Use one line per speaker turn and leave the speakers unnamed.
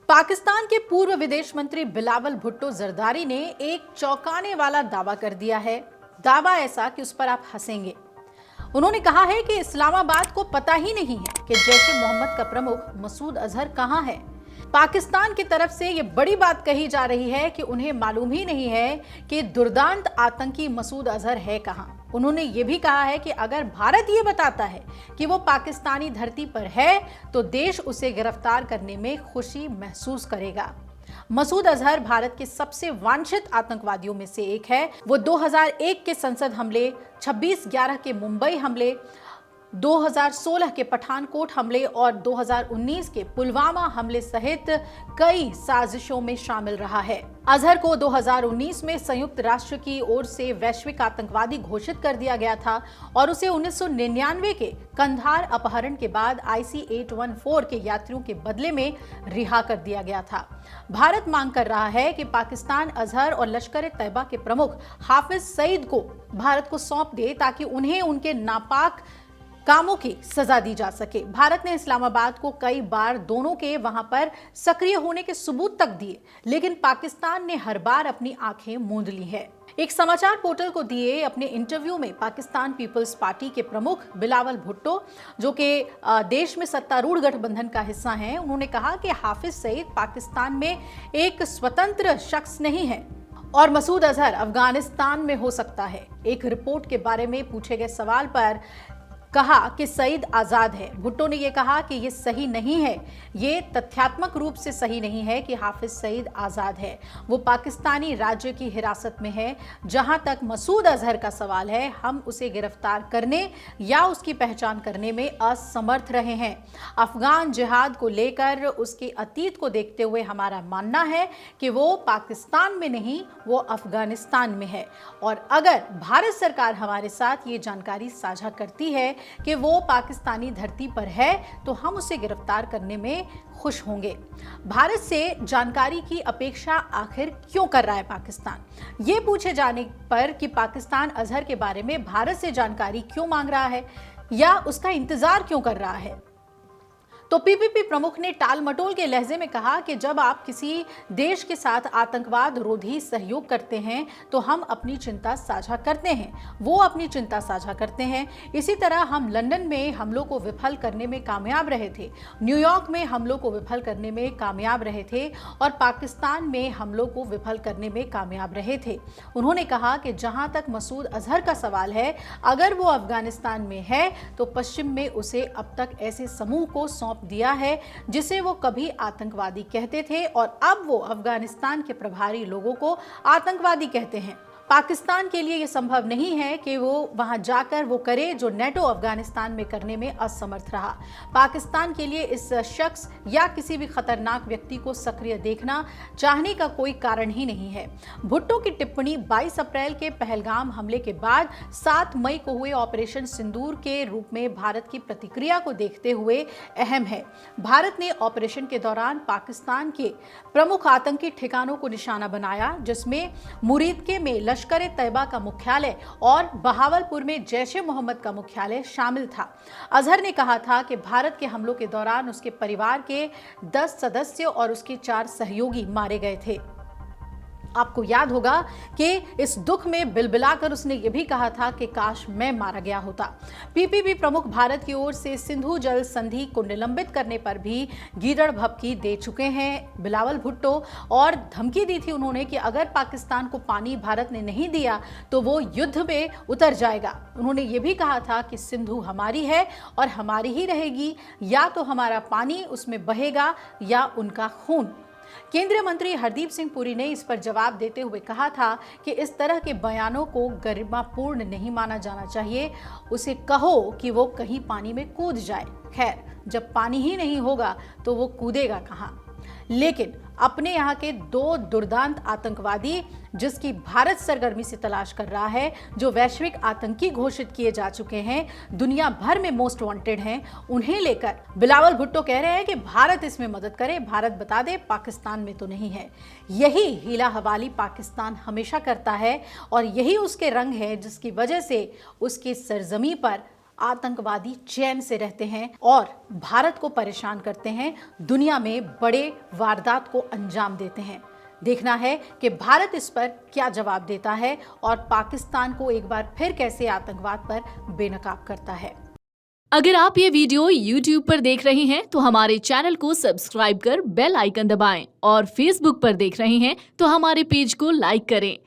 पाकिस्तान के पूर्व विदेश मंत्री बिलावल भुट्टो जरदारी ने एक चौंकाने वाला दावा कर दिया है। दावा ऐसा कि उस पर आप हंसेंगे। उन्होंने कहा है कि इस्लामाबाद को पता ही नहीं है कि जैश ए मोहम्मद का प्रमुख मसूद अजहर कहां है। पाकिस्तान की तरफ से यह बड़ी बात कही जा रही है कि उन्हें मालूम ही नहीं है कि दुर्दांत आतंकी मसूद अजहर है कहां। उन्होंने ये भी कहा है कि अगर भारत ये बताता है कि वो पाकिस्तानी धरती पर है तो देश उसे गिरफ्तार करने में खुशी महसूस करेगा। मसूद अजहर भारत के सबसे वांछित आतंकवादियों में से एक है। वो 2001 के संसद हमले, 26/11 के मुंबई हमले, 2016 के पठानकोट हमले और 2019 के पुलवामा हमले सहित कई साजिशों में शामिल रहा है। अजहर को 2019 में संयुक्त राष्ट्र की ओर से वैश्विक आतंकवादी घोषित कर दिया गया था और उसे 1999 के कंधार अपहरण के बाद IC 814 के यात्रियों के बदले में रिहा कर दिया गया था। भारत मांग कर रहा है कि पाकिस्तान अजहर और लश्कर ए तैयबा के प्रमुख हाफिज सईद को भारत को सौंप दे ताकि उन्हें उनके नापाक कामों की सजा दी जा सके। भारत ने इस्लामाबाद को कई बार दोनों के वहां पर सक्रिय होने के सबूत तक दिए, लेकिन पाकिस्तान ने हर बार अपनी आंखें मूंद ली है। एक समाचार पोर्टल को दिए अपने इंटरव्यू में पाकिस्तान पीपल्स पार्टी के प्रमुख बिलावल भुट्टो, जो कि देश में सत्तारूढ़ गठबंधन का हिस्सा हैं, उन्होंने कहा कि हाफिज सईद पाकिस्तान में एक स्वतंत्र शख्स नहीं है और मसूद अजहर अफगानिस्तान में हो सकता है। एक रिपोर्ट के बारे में पूछे गए सवाल पर कहा कि सईद आजाद है। भुट्टो ने यह कहा कि यह सही नहीं है, ये तथ्यात्मक रूप से सही नहीं है कि हाफिज सईद आजाद है। वो पाकिस्तानी राज्य की हिरासत में है। जहां तक मसूद अजहर का सवाल है, हम उसे गिरफ्तार करने या उसकी पहचान करने में असमर्थ रहे हैं। अफगान जिहाद को लेकर उसके अतीत को देखते हुए हमारा मानना है कि वो पाकिस्तान में नहीं, वो अफगानिस्तान में है। और अगर भारत सरकार हमारे साथ ये जानकारी साझा करती है कि वो पाकिस्तानी धरती पर है तो हम उसे गिरफ्तार करने में खुश होंगे। भारत से जानकारी की अपेक्षा आखिर क्यों कर रहा है पाकिस्तान? ये पूछे जाने पर कि पाकिस्तान अजहर के बारे में भारत से जानकारी क्यों मांग रहा है या उसका इंतजार क्यों कर रहा है, तो PPP प्रमुख ने टाल मटोल के लहजे में कहा कि जब आप किसी देश के साथ आतंकवाद रोधी सहयोग करते हैं तो हम अपनी चिंता साझा करते हैं, वो अपनी चिंता साझा करते हैं। इसी तरह हम लंदन में हमलों को विफल करने में कामयाब रहे थे, न्यूयॉर्क में हमलों को विफल करने में कामयाब रहे थे और पाकिस्तान में हमलों को विफल करने में कामयाब रहे थे। उन्होंने कहा कि जहां तक मसूद अजहर का सवाल है, अगर वो अफगानिस्तान में है तो पश्चिम में उसे अब तक ऐसे समूह को सौंप दिया है जिसे वो कभी आतंकवादी कहते थे और अब वो अफगानिस्तान के प्रभारी लोगों को आतंकवादी कहते हैं। पाकिस्तान के लिए यह संभव नहीं है कि वो वहां जाकर वो करे जो नेटो अफगानिस्तान में करने में असमर्थ रहा। पाकिस्तान के लिए इस शख्स या किसी भी खतरनाक व्यक्ति को सक्रिय देखना चाहने का कोई कारण ही नहीं है। भुट्टो की टिप्पणी 22 अप्रैल के पहलगाम हमले के बाद 7 मई को हुए ऑपरेशन सिंदूर के रूप में भारत की प्रतिक्रिया को देखते हुए अहम है। भारत ने ऑपरेशन के दौरान पाकिस्तान के प्रमुख आतंकी ठिकानों को निशाना बनाया, जिसमें मुरीदके में लश्कर ए तैयबा का मुख्यालय और बहावलपुर में जैश ए मोहम्मद का मुख्यालय शामिल था। अजहर ने कहा था कि भारत के हमलों के दौरान उसके परिवार के 10 सदस्य और उसके 4 सहयोगी मारे गए थे। आपको याद होगा कि इस दुख में बिलबिलाकर उसने यह भी कहा था कि काश मैं मारा गया होता। PPP प्रमुख भारत की ओर से सिंधु जल संधि को निलंबित करने पर भी गीदड़ भभकी दे चुके हैं बिलावल भुट्टो और धमकी दी थी उन्होंने कि अगर पाकिस्तान को पानी भारत ने नहीं दिया तो वो युद्ध में उतर जाएगा। उन्होंने ये भी कहा था कि सिंधु हमारी है और हमारी ही रहेगी, या तो हमारा पानी उसमें बहेगा या उनका खून। केंद्रीय मंत्री हरदीप सिंह पुरी ने इस पर जवाब देते हुए कहा था कि इस तरह के बयानों को गरिमापूर्ण नहीं माना जाना चाहिए। उसे कहो कि वो कहीं पानी में कूद जाए। खैर, जब पानी ही नहीं होगा तो वो कूदेगा कहां? लेकिन अपने यहाँ के 2 दुर्दांत आतंकवादी जिसकी भारत सरगर्मी से तलाश कर रहा है, जो वैश्विक आतंकी घोषित किए जा चुके हैं, दुनिया भर में मोस्ट वांटेड हैं, उन्हें लेकर बिलावल भुट्टो कह रहे हैं कि भारत इसमें मदद करे, भारत बता दे पाकिस्तान में तो नहीं है। यही हीला हवाली पाकिस्तान हमेशा करता है और यही उसके रंग है जिसकी वजह से उसकी सरजमी पर आतंकवादी चैन से रहते हैं और भारत को परेशान करते हैं, दुनिया में बड़े वारदात को अंजाम देते हैं। देखना है कि भारत इस पर क्या जवाब देता है और पाकिस्तान को एक बार फिर कैसे आतंकवाद पर बेनकाब करता है।
अगर आप ये वीडियो YouTube पर देख रहे हैं तो हमारे चैनल को सब्सक्राइब कर बेल आइकन दबाएं और Facebook पर देख रहे हैं तो हमारे पेज को लाइक करें।